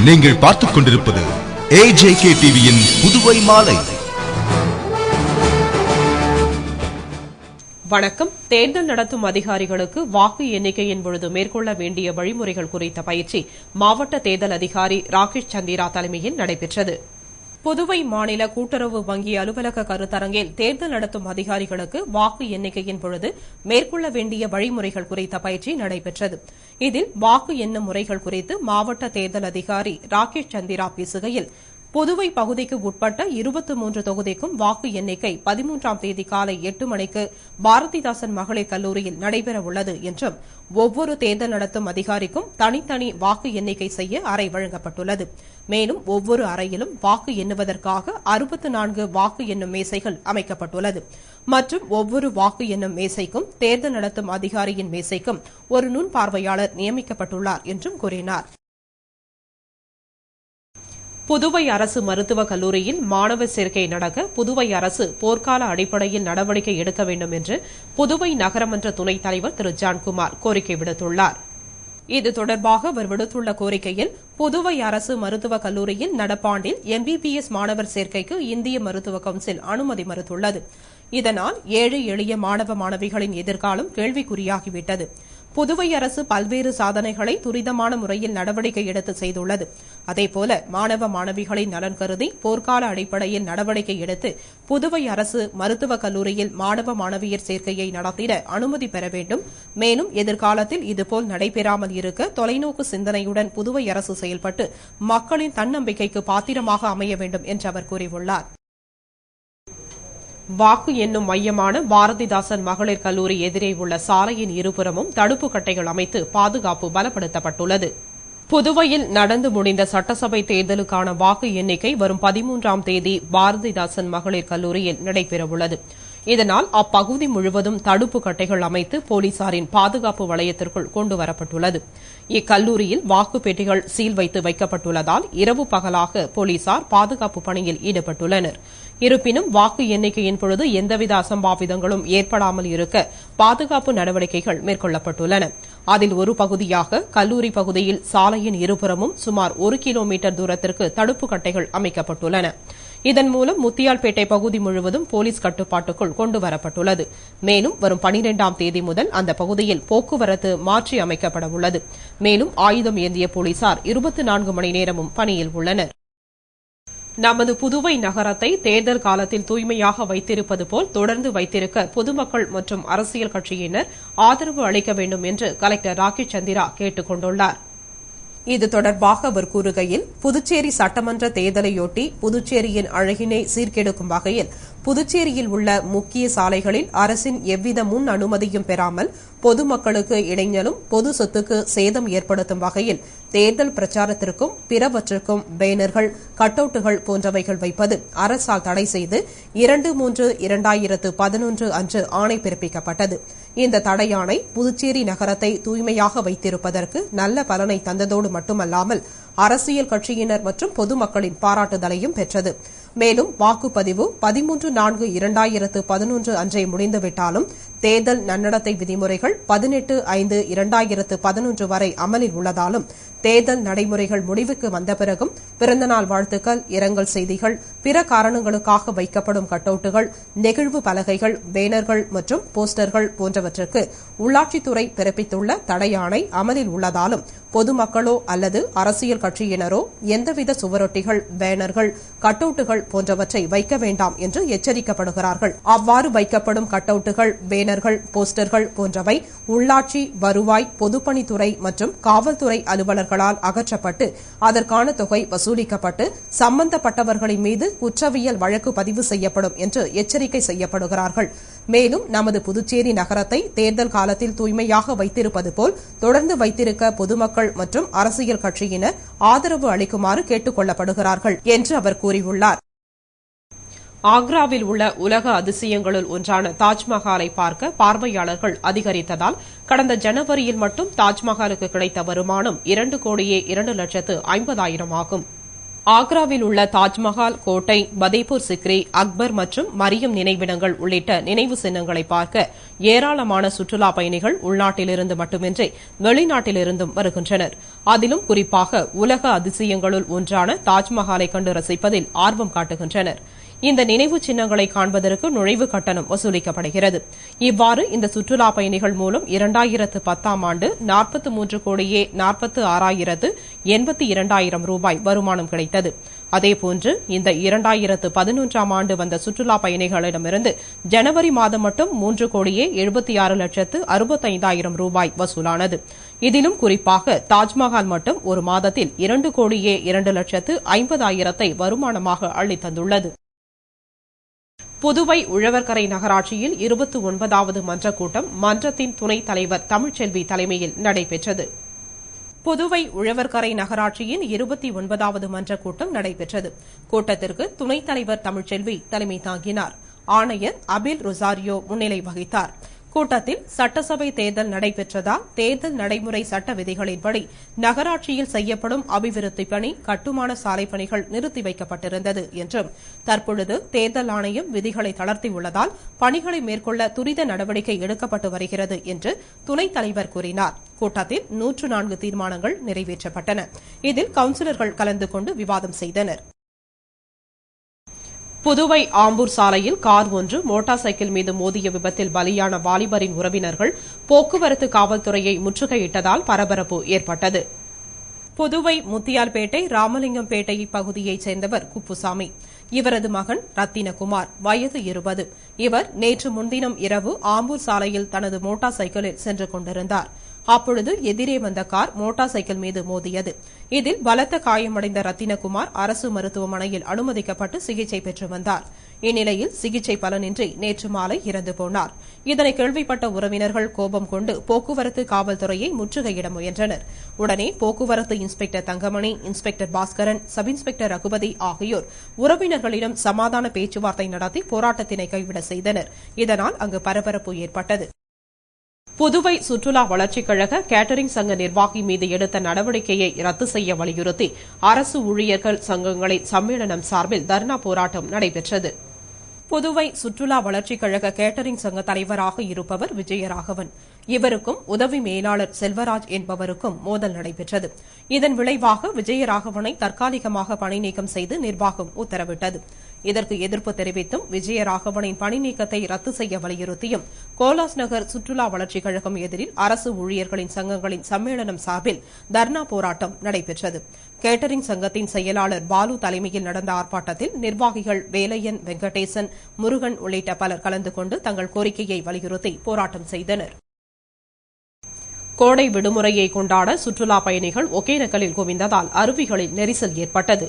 நீங்கள் பார்த்துக் கொண்டிருப்பது AJK டிவியின் புதுவை மாலை. வணக்கம். தேர்தல் நடத்தும் அதிகாரிகளுக்கு வாக்கு எண்ணிக்கையின் பொழுது மேற்கொள்ள வேண்டிய வழிமுறைகள் குறித்த பயிற்சி மாவட்ட தேர்தல் அதிகாரி ராகேஷ் சந்திரா தலைமையில் நடைபெற்றது. புதுவை மாநில கூட்டுறவு வங்கி அலுவலக கருத்தரங்கில் தேர்தல் நடத்தும் அதிகாரிகளுக்கு வாக்கு எண்ணிக்கையின் பொழுது மேற்கொள்ள வேண்டிய வழிமுறைகள் குறித்த பயிற்சி நடைபெற்றது. இதில் வாக்கு எண்ணும் முறைகள் குறித்து மாவட்ட தேர்தல் அதிகாரி ராகேஷ் சந்திரா பேசுகையில், புதுவை பகுதிக்கு உட்பட்ட 23 தொகுதிக்கும் வாக்கு எண்ணிக்கை 13ஆம் தேதி காலை 8 மணிக்கு பாரதிதாசன் மகளிர் கல்லூரியில் நடைபெறவுள்ளது என்றும், ஒவ்வொரு தேர்தல் நடத்தும் அதிகாரிக்கும் தனித்தனி வாக்கு எண்ணிக்கை செய்ய அறை வழங்கப்பட்டுள்ளது. மேலும் ஒவ்வொரு அறையிலும் வாக்கு எண்ணுவதற்காக 64 வாக்கு எண்ணும் மேசைகள் அமைக்கப்பட்டுள்ளது மற்றும் ஒவ்வொரு வாக்கு எண்ணும் மேசைக்கும் தேர்தல் நடத்தும் அதிகாரியின் மேசைக்கும் ஒரு நுண் பார்வையாளர் நியமிக்கப்பட்டுள்ளார் என்றும் கூறினார். புதுவை அரசு மருத்துவக் கல்லூரியில் மாணவர் சேர்க்கை நடக்க புதுவை அரசு போர்க்கால அடிப்படையில் நடவடிக்கை எடுக்க வேண்டும் என்று புதுவை நகரமன்ற துணைத் தலைவர் திரு ஜான்குமார் கோரிக்கை விடுத்துள்ளார். இது தொடர்பாக அவர் விடுத்துள்ள கோரிக்கையில், புதுவை அரசு மருத்துவக் கல்லூரியில் நடப்பாண்டில் MBBS மாணவர் சேர்க்கைக்கு இந்திய மருத்துவ கவுன்சில் அனுமதி மறுத்துள்ளது. இதனால் ஏழை எளிய மாணவ மாணவிகளின் எதிர்காலம் கேள்விக்குறியாகிவிட்டது. புதுவை அரசு பல்வேறு சாதனைகளை துரிதமான முறையில் நடவடிக்கை எடுத்து செய்துள்ளது. அதேபோல மாணவ மாணவிகளின் நலன் கருதி போர்க்கால அடிப்படையில் நடவடிக்கை எடுத்து புதுவை அரசு மருத்துவக் கல்லூரியில் மாணவ மாணவியர் சேர்க்கையை நடத்திட அனுமதி பெற வேண்டும். மேலும் எதிர்காலத்தில் இதுபோல் நடைபெறாமல் இருக்க தொலைநோக்கு சிந்தனையுடன் புதுவை அரசு செயல்பட்டு மக்களின் தன்னம்பிக்கைக்கு பாத்திரமாக அமைய வேண்டும் என்று அவர் கூறியுள்ளார். வாக்கு எண்ணும் மையமான பாரதிதாசன் மகளிர் கல்லூரி எதிரே உள்ள சாலையின் இருபுறமும் தடுப்பு கட்டைகள் அமைத்து பாதுகாப்பு பலப்படுத்தப்பட்டுள்ளது. புதுவையில் நடந்து முடிந்த சட்டசபை தேர்தலுக்கான வாக்கு எண்ணிக்கை வரும் 13ஆம் தேதி பாரதிதாசன் மகளிர் கல்லூரியில் நடைபெறவுள்ளது. இதனால் அப்பகுதி முழுவதும் தடுப்பு கட்டைகள் அமைத்து போலீசாரின் பாதுகாப்பு வளையத்திற்குள் கொண்டுவரப்பட்டுள்ளது. இக்கல்லூரியில் வாக்குப் பெட்டிகள் சீல் வைத்து வைக்கப்பட்டுள்ளதால் இரவு பகலாக போலீசார் பாதுகாப்பு பணியில் ஈடுபட்டுள்ளனர். இருப்பினும் வாக்கு எண்ணிக்கையின் பொழுது எந்தவித அசம்பாவிதங்களும் ஏற்படாமல் இருக்க பாதுகாப்பு நடவடிக்கைகள் மேற்கொள்ளப்பட்டுள்ளன. அதில் ஒரு பகுதியாக கல்லூரி பகுதியில் சாலையின் இருபுறமும் சுமார் 1 கிலோமீட்டர் தூரத்திற்கு தடுப்பு கட்டைகள் அமைக்கப்பட்டுள்ளன. இதன் மூலம் முத்தியால்பேட்டை பகுதி முழுவதும் போலீஸ் கட்டுப்பாட்டுக்குள் கொண்டுவரப்பட்டுள்ளது. மேலும் வரும் 12ஆம் தேதி முதல் அந்த பகுதியில் போக்குவரத்து மாற்றி அமைக்கப்பட உள்ளது. மேலும் ஆயுதம் ஏந்திய போலீசார் 24 மணி நேரமும் பணியில் உள்ளனர். நமது புதுவை நகரத்தை தேர்தல் காலத்தில் தூய்மையாக வைத்திருப்பது போல் தொடர்ந்து வைத்திருக்க பொதுமக்கள் மற்றும் அரசியல் கட்சியினர் ஆதரவு அளிக்க வேண்டும் என்று கலெக்டர் ராகேஷ் சந்திரா கேட்டுக் கொண்டுள்ளார். இது தொடர்பாக அவர் கூறுகையில், புதுச்சேரி சட்டமன்ற தேர்தலையொட்டி புதுச்சேரியின் அழகினை சீர்கெடுக்கும் வகையில் புதுச்சேரியில் உள்ள முக்கிய சாலைகளில் அரசின் எவ்வித முன் அனுமதியும் பெறாமல் பொதுமக்களுக்கு இடைஞ்சலும் பொது சொத்துக்கு சேதம் ஏற்படுத்தும் வகையில் தேர்தல் பிரச்சாரத்திற்கும் பிறவற்றுக்கும் பேனர்கள், கட்டவுட்டுகள் போன்றவைகள் வைப்பது அரசால் தடை செய்து 2/3/2011 அன்று ஆணை பிறப்பிக்கப்பட்டது. இந்த தடையாணை புதுச்சேரி நகரத்தை தூய்மையாக வைத்திருப்பதற்கு நல்ல பலனை தந்ததோடு மட்டுமல்லாமல் அரசியல் கட்சியினர் மற்றும் பொதுமக்களின் பாராட்டுதலையும் பெற்றது. மேலும் வாக்குப்பதிவு 13/4/2011 அன்றே முடிந்துவிட்டாலும் தேர்தல் நன்னடத்தை விதிமுறைகள் 18/5/2011 வரை அமலில் உள்ளதாலும் தேர்தல் நடைமுறைகள் முடிவுக்கு வந்த பிறகும் பிறந்தநாள் வாழ்த்துக்கள், இரங்கல் செய்திகள், பிற காரணங்களுக்காக வைக்கப்படும் கட்டவுட்டுகள், நெகிழ்வு பலகைகள், பேனர்கள் மற்றும் போஸ்டர்கள் போன்றவற்றுக்கு உள்ளாட்சித்துறை பிறப்பித்துள்ள தடையாணை அமலில் உள்ளதாலும் பொதுமக்களோ அல்லது அரசியல் கட்சியினரோ எந்தவித சுவரொட்டிகள், பேனர்கள், கட்டவுட்டுகள் போன்றவற்றை வைக்க வேண்டாம் என்று எச்சரிக்கப்படுகிறார்கள். அவ்வாறு வைக்கப்படும் கட்டவுட்டுகள், பேனர்கள், போஸ்டர்கள் போன்றவை உள்ளாட்சி, வருவாய், பொதுப்பணித்துறை மற்றும் காவல்துறை அலுவலர்களால் அகற்றப்பட்டு அதற்கான தொகை வசூலிக்கப்பட்டு சம்பந்தப்பட்டவர்களின் மீது குற்றவியல் வழக்கு பதிவு செய்யப்படும் என்று எச்சரிக்கை செய்யப்படுகிறார்கள். மேலும் நமது புதுச்சேரி நகரத்தை தேர்தல் காலத்தில் தூய்மையாக வைத்திருப்பது போல் தொடர்ந்து வைத்திருக்க பொதுமக்கள் மற்றும் அரசியல் கட்சியினர் ஆதரவு அளிக்குமாறு கேட்டுக் கொள்ளப்படுகிறார்கள் என்று அவர் கூறியுள்ளார். ஆக்ராவில் உள்ள உலக அதிசயங்களுள் ஒன்றான தாஜ்மஹாலை பார்க்க பார்வையாளர்கள் அதிகரித்ததால் கடந்த ஜனவரியில் மட்டும் தாஜ்மஹாலுக்கு கிடைத்த வருமானம் 2,02,50,000 ஆகும். ஆக்ராவில் உள்ள தாஜ்மஹால், கோட்டை, பதேபூர் சிக்ரி, அக்பர் மற்றும் மரியம் நினைவிடங்கள் உள்ளிட்ட நினைவு சின்னங்களை பார்க்க ஏராளமான சுற்றுலாப் பயணிகள் உள்நாட்டிலிருந்து மட்டுமின்றி வெளிநாட்டிலிருந்தும் வருகின்றனர். அதிலும் குறிப்பாக உலக அதிசயங்களுள் ஒன்றான தாஜ்மஹாலை கண்டு ரசிப்பதில் ஆர்வம் காட்டுகின்றனர். இந்த நினைவு சின்னங்களை காண்பதற்கு நுழைவு கட்டணம் வசூலிக்கப்படுகிறது. இவ்வாறு இந்த சுற்றுலாப் பயணிகள் மூலம் 2010ஆம் ஆண்டு 43,46,82,000 ரூபாய் வருமானம் கிடைத்தது. அதேபோன்று இந்த 2011ஆம் ஆண்டு வந்த சுற்றுலாப் பயணிகளிடமிருந்து ஜனவரி மாதம் மட்டும் 3,76,65,000 ரூபாய் வசூலானது. இதிலும் குறிப்பாக தாஜ்மஹால் மட்டும் ஒரு மாதத்தில் 2,02,50,000 வருமானமாக அள்ளித்தந்துள்ளது. புதுவை உழவர்கரை நகராட்சியில் 29வது மன்றக் கூட்டம் மன்றத்தின் துணைத் தலைவர் தமிழ்ச்செல்வி தலைமையில் நடைபெற்றது. புதுவை உழவர்கரை நகராட்சியின் 29வது மன்றக் கூட்டம் நடைபெற்றது. கூட்டத்திற்கு துணைத் தலைவர் தமிழ்ச்செல்வி தலைமை தாங்கினார். ஆணையர் அபில் ரொசாரியோ முன்னிலை வகித்தார். கூட்டத்தில் சட்டசபை தேர்தல் நடைபெற்றதால் தேர்தல் நடைமுறை சட்ட விதிகளின்படி நகராட்சியில் செய்யப்படும் அபிவிருத்திப் பணி, கட்டுமான சாலை பணிகள் நிறுத்தி வைக்கப்பட்டிருந்தது என்றும் தற்பொழுது தேர்தல் ஆணையம் விதிகளை தளர்த்தியுள்ளதால் பணிகளை மேற்கொள்ள துரித நடவடிக்கை எடுக்கப்பட்டு வருகிறது என்று துணைத் தலைவர் கூறினார். கூட்டத்தில் 104 தீர்மானங்கள் நிறைவேற்றப்பட்டன. இதில் கவுன்சிலர்கள் கலந்து கொண்டு விவாதம் செய்தனர். புதுவை ஆம்பூர் சாலையில் கார் ஒன்று மோட்டார் சைக்கிள் மீது மோதிய விபத்தில் பலியான வாலிபரின் உறவினர்கள் போக்குவரத்து காவல்துறையை முற்றுகையிட்டதால் பரபரப்பு ஏற்பட்டது. புதுவை முத்தியால்பேட்டை ராமலிங்கம்பேட்டை பகுதியைச் சேர்ந்தவர் குப்புசாமி. இவரது மகன் ரத்தினகுமார், வயது 20. இவர் நேற்று முன்தினம் இரவு ஆம்பூர் சாலையில் தனது மோட்டார் சைக்கிளில் சென்று கொண்டிருந்தார். அப்பொழுது எதிரே வந்த கார் மோட்டார் சைக்கிள் மீது மோதியது. இதில் பலத்த காயமடைந்த ரத்தினகுமார் அரசு மருத்துவமனையில் அனுமதிக்கப்பட்டு சிகிச்சை பெற்று வந்தார். இந்நிலையில் சிகிச்சை பலனின்றி நேற்று மாலை இறந்து போனார். இதனை கேள்விப்பட்ட உறவினர்கள் கோபம் கொண்டு போக்குவரத்து காவல்துறையை முற்றுகையிட முயன்றனர். உடனே போக்குவரத்து inspector Thangamani, inspector Bhaskaran, sub inspector Raghupathi ஆகியோர் உறவினர்களிடம் சமாதான பேச்சுவார்த்தை நடத்தி போராட்டத்தினை கைவிட செய்தனர். இதனால் அங்கு பரபரப்பு ஏற்பட்டது. புதுவை சுற்றுலா வளர்ச்சிக் கழக கேட்டரிங் சங்க நிர்வாகி மீது எடுத்த நடவடிக்கையை ரத்து செய்ய வலியுறுத்தி அரசு ஊழியர்கள் சங்கங்களின் சம்மேளனம் சார்பில் தர்ணா போராட்டம் நடைபெற்றது. புதுவை சுற்றுலா வளர்ச்சிக் கழக கேட்டரிங் சங்க தலைவராக இருப்பவர் விஜயராகவன். இவருக்கும் உதவி மேலாளர் செல்வராஜ் என்பவருக்கும் மோதல் நடைபெற்றது. இதன் விளைவாக விஜயராகவனை தற்காலிகமாக பணி நீக்கம் செய்து நிர்வாகம் உத்தரவிட்டது. இதற்கு எதிர்ப்பு தெரிவித்தும் விஜயராகவனின் பணி நீக்கத்தை ரத்து செய்ய வலியுறுத்தியும் கோலாஸ் நகர் சுற்றுலா வளர்ச்சிக் கழகம் எதிரில் அரசு ஊழியர்களின் சங்கங்களின் சம்மேளனம் சார்பில் தர்ணா போராட்டம் நடைபெற்றது. கேட்டரிங் சங்கத்தின் செயலாளர் பாலு தலைமையில் நடந்த ஆர்ப்பாட்டத்தில் நிர்வாகிகள் வேலையன், வெங்கடேசன், முருகன் உள்ளிட்ட பலர் கலந்து கொண்டு தங்கள் கோரிக்கையை வலியுறுத்தி போராட்டம் செய்தனர். கோடை விடுமுறையை கொண்டாட சுற்றுலா பயணிகள் ஒகேனக்கலில் குவிந்ததால் அருவிகளில் நெரிசல் ஏற்பட்டது.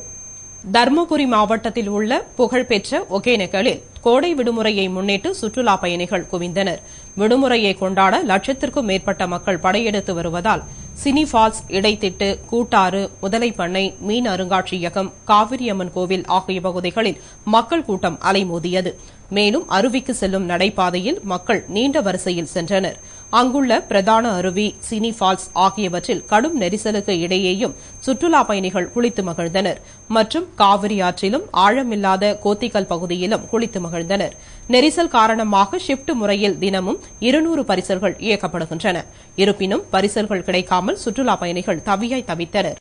தருமபுரி மாவட்டத்தில் உள்ள புகழ்பெற்ற ஒகேனக்கலில் கோடை விடுமுறையை முன்னிட்டு சுற்றுலா பயணிகள் குவிந்தனர். விடுமுறையை கொண்டாட லட்சத்திற்கும் மேற்பட்ட மக்கள் படையெடுத்து வருவதால் சினி ஃபால்ஸ், இடைத்திட்டு, கூட்டாறு, முதலைப்பண்ணை, மீன் அருங்காட்சியகம், காவிரியம்மன் கோவில் ஆகிய பகுதிகளில் மக்கள் கூட்டம் அலைமோதியது. மேலும் அருவிக்கு செல்லும் நடைபாதையில் மக்கள் நீண்ட வரிசையில் சென்றனர். அங்குள்ள பிரதான அருவி, சினி ஃபால்ஸ் ஆகியவற்றில் கடும் நெரிசலுக்கு இடையேயும் சுற்றுலா பயணிகள் குளித்து மகிழ்ந்தனர். மற்றும் காவிரி ஆற்றிலும் ஆழமில்லாத கோத்திக்கல் பகுதியிலும் குளித்து மகிழ்ந்தனர். நெரிசல் காரணமாக ஷிப்ட் முறையில் தினமும் 200 பரிசல்கள் இயக்கப்படுகின்றன. இருப்பினும் பரிசல்கள் கிடைக்காமல் சுற்றுலா பயணிகள் தவியாய் தவித்தனர்.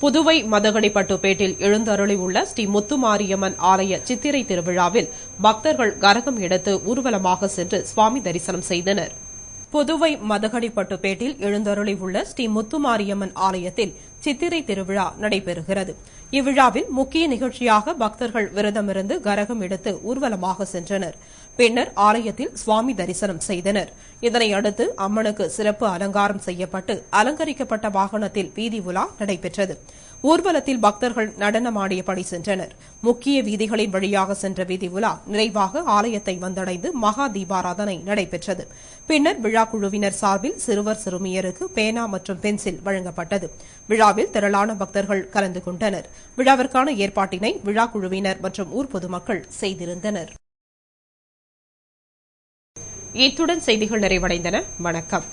புதுவை மதகடிப்பட்டுப்பேட்டில் எழுந்தருளியுள்ள ஸ்ரீ முத்துமாரியம்மன் ஆலய சித்திரை திருவிழாவில் பக்தர்கள் கரகம் எடுத்து ஊர்வலமாக சென்று சுவாமி தரிசனம் செய்தனர். புதுவை மதகடிப்பட்டுப்பேட்டில் எழுந்தருளியுள்ள ஸ்ரீ முத்துமாரியம்மன் ஆலயத்தில் சித்திரை திருவிழா நடைபெறுகிறது. இவ்விழாவில் முக்கிய நிகழ்ச்சியாக பக்தர்கள் விரதமிருந்து கரகம் எடுத்து ஊர்வலமாக சென்றனர். பின்னர் ஆலயத்தில் சுவாமி தரிசனம் செய்தனர். இதனையடுத்து அம்மனுக்கு சிறப்பு அலங்காரம் செய்யப்பட்டு அலங்கரிக்கப்பட்ட வாகனத்தில் வீதி உலா நடைபெற்றது. ஊர்வலத்தில் பக்தர்கள் நடனமாடியபடி சென்றனர். முக்கிய வீதிகளின் வழியாக சென்ற வீதி உலா நிறைவாக ஆலயத்தை வந்தடைந்து மகா தீபாராதனை நடைபெற்றது. பின்னர் விழா குழுவினர் சார்பில் சிறுவர் சிறுமியருக்கு பேனா மற்றும் பென்சில் வழங்கப்பட்டது. விழாவில் திரளான பக்தர்கள் கலந்து கொண்டனர். விழாவிற்கான ஏற்பாட்டினை விழா குழுவினர் மற்றும் ஊர் பொதுமக்கள் செய்திருந்தனர். இத்துடன் செய்திகள் நிறைவடைந்தன. வணக்கம்.